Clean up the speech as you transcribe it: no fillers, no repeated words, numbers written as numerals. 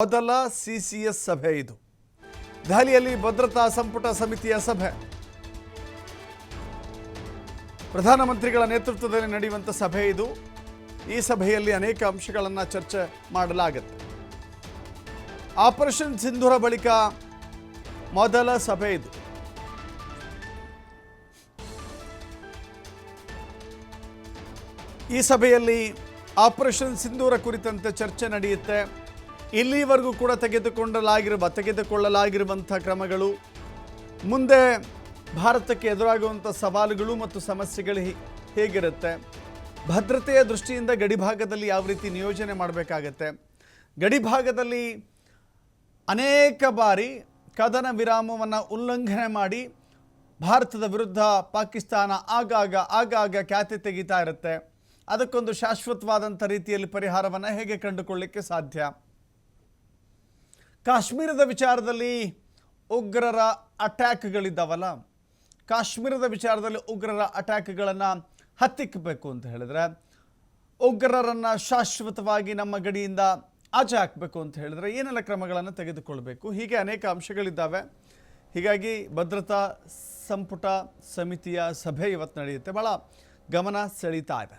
ಮೊದಲ ಸಿಸಿಎಸ್ ಸಭೆ ಇದು. ದೆಹಲಿಯಲ್ಲಿ ಭದ್ರತಾ ಸಂಪುಟ ಸಮಿತಿಯ ಸಭೆ. ಪ್ರಧಾನಮಂತ್ರಿಗಳ ನೇತೃತ್ವದಲ್ಲಿ ನಡೆಯುವಂಥ ಸಭೆ ಇದು. ಈ ಸಭೆಯಲ್ಲಿ ಅನೇಕ ಅಂಶಗಳನ್ನು ಚರ್ಚೆ ಮಾಡಲಾಗುತ್ತೆ. ಆಪರೇಷನ್ ಸಿಂಧೂರ ಬಳಿಕ ಮೊದಲ ಸಭೆ ಇದು. ಈ ಸಭೆಯಲ್ಲಿ ಆಪರೇಷನ್ ಸಿಂಧೂರ ಕುರಿತಂತೆ ಚರ್ಚೆ ನಡೆಯುತ್ತೆ. ಇಲ್ಲಿವರೆಗೂ ಕೂಡ ತೆಗೆದುಕೊಳ್ಳಲಾಗಿರುವಂಥ ಕ್ರಮಗಳು, ಮುಂದೆ ಭಾರತಕ್ಕೆ ಎದುರಾಗುವಂಥ ಸವಾಲುಗಳು ಮತ್ತು ಸಮಸ್ಯೆಗಳು ಹೇಗಿರುತ್ತೆ, ಭದ್ರತೆಯ ದೃಷ್ಟಿಯಿಂದ ಗಡಿಭಾಗದಲ್ಲಿ ಯಾವ ರೀತಿ ನಿಯೋಜನೆ ಮಾಡಬೇಕಾಗತ್ತೆ, ಗಡಿಭಾಗದಲ್ಲಿ ಅನೇಕ ಬಾರಿ ಕದನ ವಿರಾಮವನ್ನು ಉಲ್ಲಂಘನೆ ಮಾಡಿ ಭಾರತದ ವಿರುದ್ಧ ಪಾಕಿಸ್ತಾನ ಆಗಾಗ ಖ್ಯಾತಿ ತೆಗಿತಾ ಇರುತ್ತೆ. ಅದಕ್ಕೊಂದು ಶಾಶ್ವತವಾದಂಥ ರೀತಿಯಲ್ಲಿ ಪರಿಹಾರವನ್ನು ಹೇಗೆ ಕಂಡುಕೊಳ್ಳಲಿಕ್ಕೆ ಸಾಧ್ಯ, ಕಾಶ್ಮೀರದ ವಿಚಾರದಲ್ಲಿ ಉಗ್ರರ ಅಟ್ಯಾಕ್ಗಳಿದ್ದಾವಲ್ಲ, ಕಾಶ್ಮೀರದ ವಿಚಾರದಲ್ಲಿ ಉಗ್ರರ ಅಟ್ಯಾಕ್ಗಳನ್ನು ಹತ್ತಿಕ್ಕಬೇಕು ಅಂತ ಹೇಳಿದ್ರೆ, ಉಗ್ರರನ್ನು ಶಾಶ್ವತವಾಗಿ ನಮ್ಮ ಗಡಿಯಿಂದ ಆಚೆ ಹಾಕಬೇಕು ಅಂತ ಹೇಳಿದ್ರೆ ಏನೆಲ್ಲ ಕ್ರಮಗಳನ್ನು ತೆಗೆದುಕೊಳ್ಬೇಕು, ಹೀಗೆ ಅನೇಕ ಅಂಶಗಳಿದ್ದಾವೆ. ಹೀಗಾಗಿ ಭದ್ರತಾ ಸಂಪುಟ ಸಮಿತಿಯ ಸಭೆ ಇವತ್ತು ನಡೆಯುತ್ತೆ, ಭಾಳ ಗಮನ ಸೆಳೀತಾ ಇದೆ.